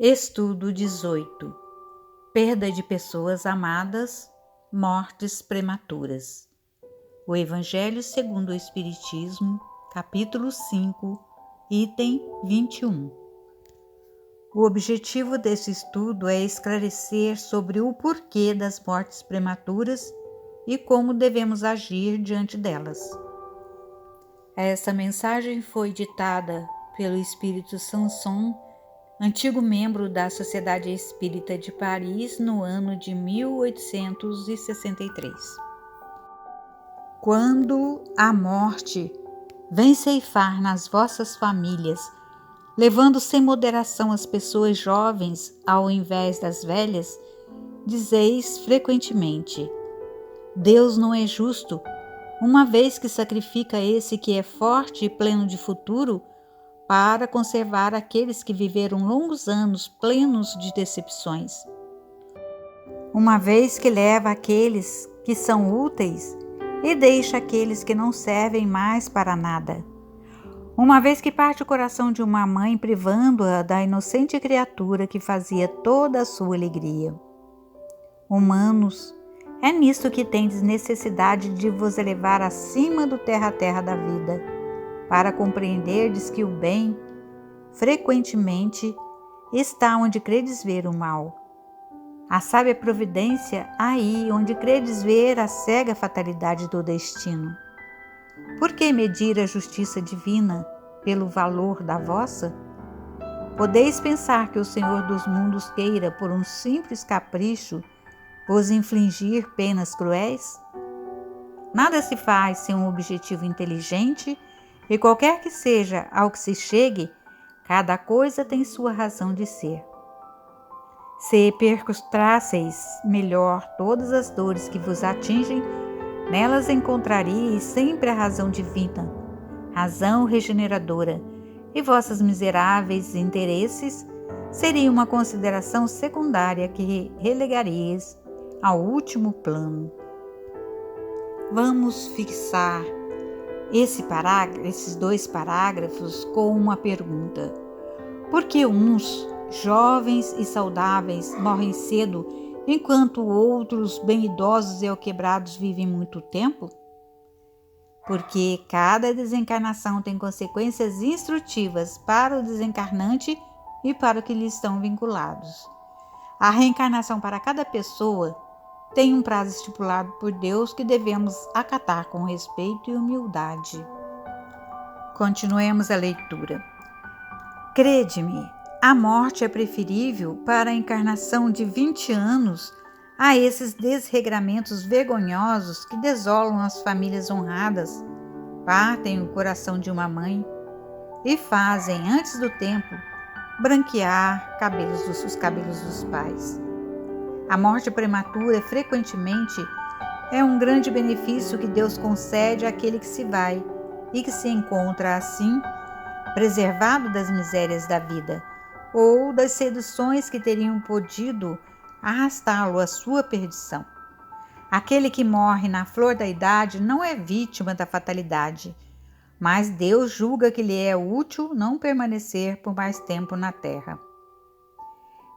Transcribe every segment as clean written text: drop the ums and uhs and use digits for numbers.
Estudo 18. Perda de pessoas amadas, mortes prematuras. O Evangelho segundo o Espiritismo, capítulo 5, item 21. O objetivo desse estudo é esclarecer sobre o porquê das mortes prematuras e como devemos agir diante delas. Essa mensagem foi ditada pelo Espírito Sanson, antigo membro da Sociedade Espírita de Paris, no ano de 1863. Quando a morte vem ceifar nas vossas famílias, levando sem moderação as pessoas jovens ao invés das velhas, dizeis frequentemente: Deus não é justo, uma vez que sacrifica esse que é forte e pleno de futuro, para conservar aqueles que viveram longos anos plenos de decepções. Uma vez que leva aqueles que são úteis e deixa aqueles que não servem mais para nada. Uma vez que parte o coração de uma mãe, privando-a da inocente criatura que fazia toda a sua alegria. Humanos, é nisto que tendes necessidade de vos elevar acima do terra-terra da vida, para compreenderdes que o bem, frequentemente, está onde credes ver o mal. A sábia providência aí onde credes ver a cega fatalidade do destino. Por que medir a justiça divina pelo valor da vossa? Podeis pensar que o Senhor dos mundos queira, por um simples capricho, vos infligir penas cruéis? Nada se faz sem um objetivo inteligente, e qualquer que seja ao que se chegue, cada coisa tem sua razão de ser. Se percustrasseis melhor todas as dores que vos atingem, nelas encontraríeis sempre a razão divina, razão regeneradora, e vossos miseráveis interesses seriam uma consideração secundária que relegaríeis ao último plano. Vamos fixar esses dois parágrafos com uma pergunta. Por que uns, jovens e saudáveis, morrem cedo, enquanto outros, bem idosos e alquebrados, vivem muito tempo? Porque cada desencarnação tem consequências instrutivas para o desencarnante e para o que lhe estão vinculados. A reencarnação para cada pessoa tem um prazo estipulado por Deus que devemos acatar com respeito e humildade. Continuemos a leitura. Crede-me, a morte é preferível para a encarnação de 20 anos a esses desregramentos vergonhosos que desolam as famílias honradas, partem o coração de uma mãe e fazem, antes do tempo, branquear os cabelos dos pais. A morte prematura, frequentemente, é um grande benefício que Deus concede àquele que se vai e que se encontra, assim, preservado das misérias da vida ou das seduções que teriam podido arrastá-lo à sua perdição. Aquele que morre na flor da idade não é vítima da fatalidade, mas Deus julga que lhe é útil não permanecer por mais tempo na terra.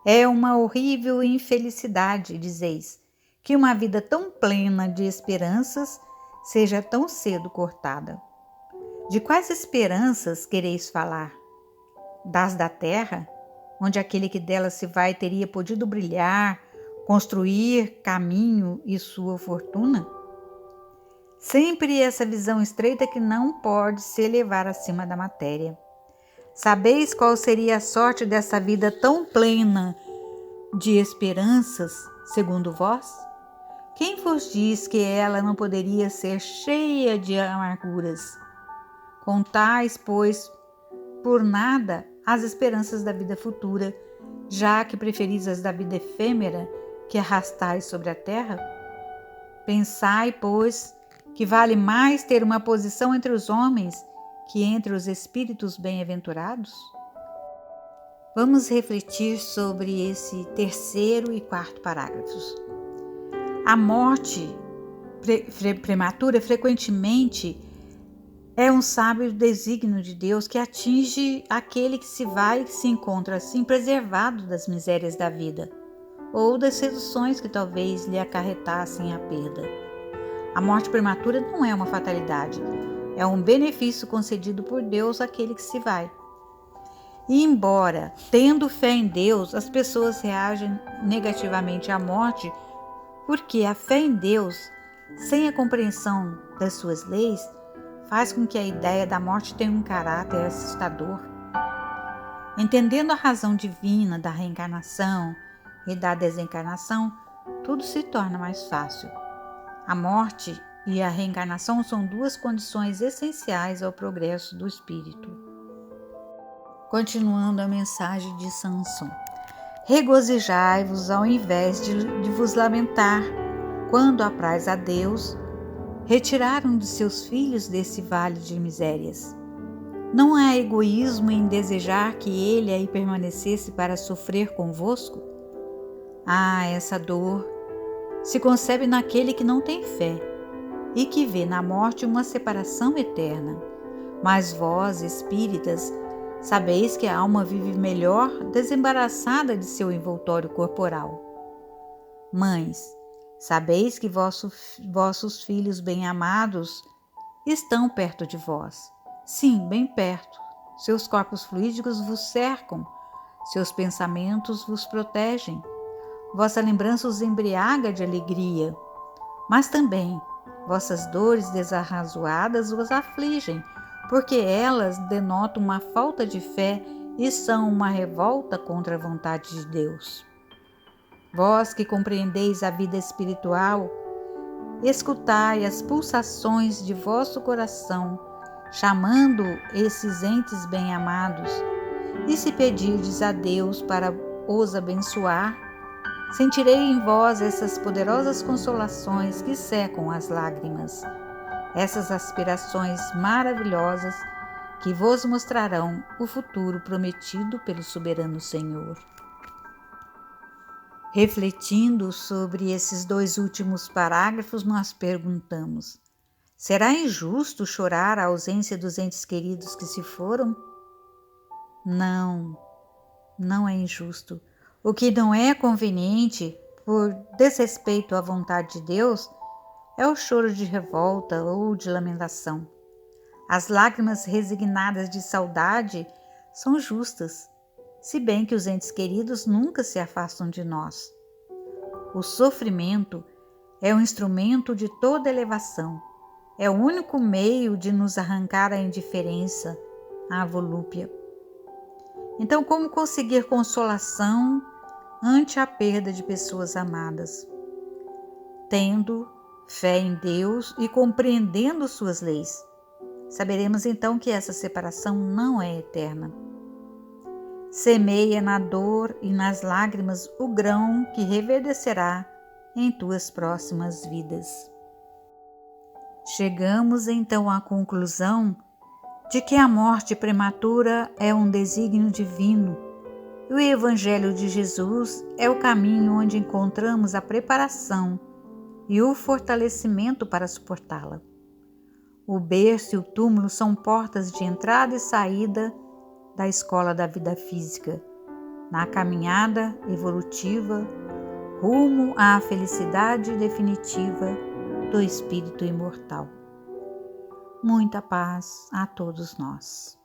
É uma horrível infelicidade, dizeis, que uma vida tão plena de esperanças seja tão cedo cortada. De quais esperanças quereis falar? Das da terra, onde aquele que dela se vai teria podido brilhar, construir caminho e sua fortuna? Sempre essa visão estreita que não pode se elevar acima da matéria. Sabeis qual seria a sorte dessa vida tão plena de esperanças, segundo vós? Quem vos diz que ela não poderia ser cheia de amarguras? Contais, pois, por nada as esperanças da vida futura, já que preferis as da vida efêmera que arrastais sobre a terra? Pensai, pois, que vale mais ter uma posição entre os homens que entre os espíritos bem-aventurados? Vamos refletir sobre esse terceiro e quarto parágrafos. A morte prematura frequentemente É um sábio desígnio de Deus que atinge aquele que se vai e que se encontra assim preservado das misérias da vida ou das seduções que talvez lhe acarretassem a perda. A morte prematura não é uma fatalidade, é um benefício concedido por Deus àquele que se vai. E embora, tendo fé em Deus, as pessoas reagem negativamente à morte, porque a fé em Deus, sem a compreensão das suas leis, faz com que a ideia da morte tenha um caráter assustador. Entendendo a razão divina da reencarnação e da desencarnação, tudo se torna mais fácil. A morte e a reencarnação são duas condições essenciais ao progresso do espírito. Continuando a mensagem de Sanson. Regozijai-vos ao invés de vos lamentar, quando apraz a Deus, retiraram de seus filhos desse vale de misérias. Não há egoísmo em desejar que ele aí permanecesse para sofrer convosco? Essa dor se concebe naquele que não tem fé e que vê na morte uma separação eterna. Mas vós, espíritas, sabeis que a alma vive melhor desembaraçada de seu envoltório corporal. Mães, sabeis que vossos filhos bem-amados estão perto de vós. Sim, bem perto. Seus corpos fluídicos vos cercam, seus pensamentos vos protegem. Vossa lembrança os embriaga de alegria, mas também vossas dores desarrazoadas os afligem, porque elas denotam uma falta de fé e são uma revolta contra a vontade de Deus. Vós que compreendeis a vida espiritual, escutai as pulsações de vosso coração, chamando esses entes bem-amados, e se pedirdes a Deus para os abençoar, sentirei em vós essas poderosas consolações que secam as lágrimas, essas aspirações maravilhosas que vos mostrarão o futuro prometido pelo soberano Senhor. Refletindo sobre esses dois últimos parágrafos, nós perguntamos: será injusto chorar a ausência dos entes queridos que se foram? Não, não é injusto. O que não é conveniente, por desrespeito à vontade de Deus, é o choro de revolta ou de lamentação. As lágrimas resignadas de saudade são justas, se bem que os entes queridos nunca se afastam de nós. O sofrimento é um instrumento de toda elevação, é o único meio de nos arrancar a indiferença, a volúpia. Então, como conseguir consolação ante a perda de pessoas amadas? Tendo fé em Deus e compreendendo suas leis, saberemos então que essa separação não é eterna. Semeia na dor e nas lágrimas o grão que reverdecerá em tuas próximas vidas. Chegamos então à conclusão de que a morte prematura é um desígnio divino e o Evangelho de Jesus é o caminho onde encontramos a preparação e o fortalecimento para suportá-la. O berço e o túmulo são portas de entrada e saída da escola da vida física, na caminhada evolutiva rumo à felicidade definitiva do espírito imortal. Muita paz a todos nós.